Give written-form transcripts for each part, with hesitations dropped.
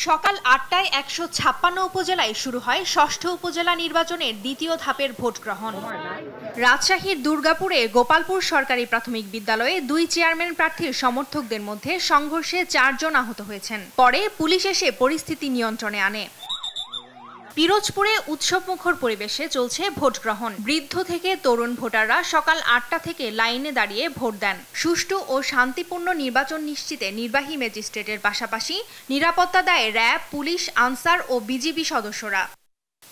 সকাল ৮টায় ১৫৬ উপজেলায় শুরু হয় ষষ্ঠ উপজেলা নির্বাচনের দ্বিতীয় ধাপের ভোট গ্রহণ। রাজশাহীর দুর্গাপুরে গোপালপুর সরকারি প্রাথমিক বিদ্যালয়ে ২ চেয়ারম্যান প্রার্থীর সমর্থকদের মধ্যে সংঘর্ষে ৪ জন আহত হয়েছেন। পরে পুলিশ এসে পরিস্থিতি নিয়ন্ত্রণে আনে। পিরোজপুরে উৎসবমুখর পরিবেশে চলছে ভোট গ্রহণ। বৃদ্ধ থেকে তরুণ ভোটাররা সকাল ৮টা থেকে লাইনে দাঁড়িয়ে ভোট দেন। সুষ্ঠু ও শান্তিপূর্ণ নির্বাচন নিশ্চিতে নির্বাহী ম্যাজিস্ট্রেটের পাশাপাশি নিরাপত্তা দেয় র্যাব, পুলিশ, আনসার ও বিজিবি সদস্যরা।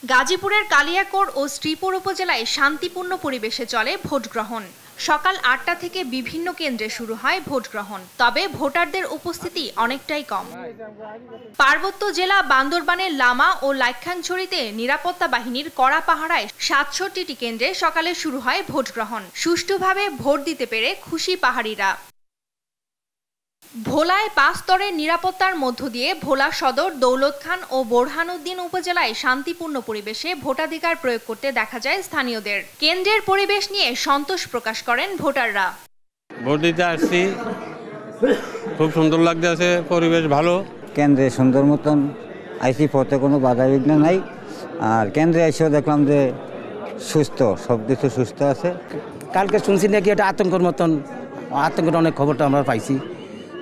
গাজীপুরের কালিয়াকৈর ও শ্রীপুর উপজেলায় শান্তিপূর্ণ পরিবেশে চলে ভোট গ্রহণ। সকাল ৮টা থেকে বিভিন্ন কেন্দ্রে শুরু হয় ভোট গ্রহণ, তবে ভোটারদের উপস্থিতি অনেকটাই কম। পার্বত্য জেলা বান্দরবানের লামা ও লাইখাংছড়িতে নিরাপত্তা বাহিনীর কড়া পাহারায় ৬৭টি কেন্দ্রে সকালে শুরু হয় ভোট গ্রহণ। সুষ্ঠুভাবে ভোট দিতে পেরে খুশি পাহাড়িরা। ভোলায় ৫ স্তরের নিরাপত্তার মধ্য দিয়ে ভোলা সদর, দৌলত খান ও বোরহানউদ্দিন উপজেলায় শান্তিপূর্ণ পরিবেশে ভোটাধিকার প্রয়োগ করতে দেখা যায় স্থানীয়দের। কেন্দ্রের পরিবেশ নিয়ে সন্তোষ প্রকাশ করেন ভোটাররা। ভোট দিতে আসছি, খুব সুন্দর লাগতেছে, পরিবেশ ভালো। কেন্দ্রে সুন্দর মতন আইসি, পথে কোনো বাধা বিঘ্ন নাই। আর কেন্দ্রে এসেও দেখলাম যে সুস্থ, সব কিছু সুস্থ আছে। কালকে শুনছি নাকি এটা আতঙ্কের মতন, আতঙ্কের অনেক খবরটা আমরা পাইছি।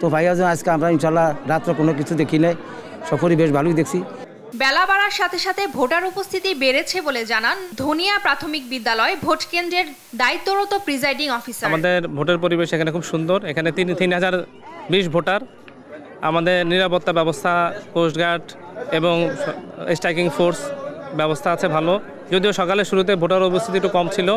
তো ভাইয়া আজকে আমরা ইনশাল্লাহ রাত্রে কোনো কিছু দেখি নাই, সব পরিবেশ ভালোই দেখছি। বেলা বাড়ার সাথে সাথে ভোটার উপস্থিতি বেড়েছে বলে জানান ধনিয়া প্রাথমিক বিদ্যালয় ভোট কেন্দ্রের দায়িত্বরত প্রিজাইডিং অফিসার। আমাদের ভোটের পরিবেশ এখানে খুব সুন্দর। এখানে ৩,০২০ ভোটার। আমাদের নিরাপত্তা ব্যবস্থা, কোস্টগার্ড এবং স্ট্রাইকিং ফোর্স ব্যবস্থা আছে ভালো। যদিও সকালে শুরুতে ভোটার উপস্থিতি একটু কম ছিল,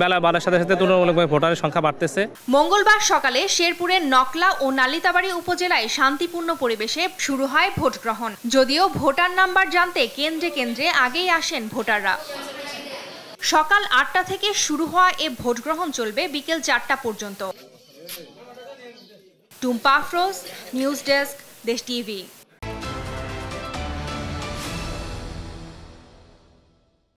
বেলা বাড়ার সাথে সাথে তুলনামূলকভাবে ভোটারের সংখ্যা বাড়তেছে। মঙ্গলবার সকালে শেরপুরের নকলা ও নালিতাবাড়ী উপজেলায় শান্তিপূর্ণ পরিবেশে শুরু হয় ভোট গ্রহণ। যদিও ভোটার নাম্বার জানতে কেন্দ্রে কেন্দ্রে আগেই আসেন ভোটাররা। সকাল ৮টা থেকে শুরু হওয়া এ ভোট গ্রহণ চলবে বিকেল ৪টা পর্যন্ত। টুম্পা আফরোজ, নিউজ ডেস্ক, দেশ টিভি।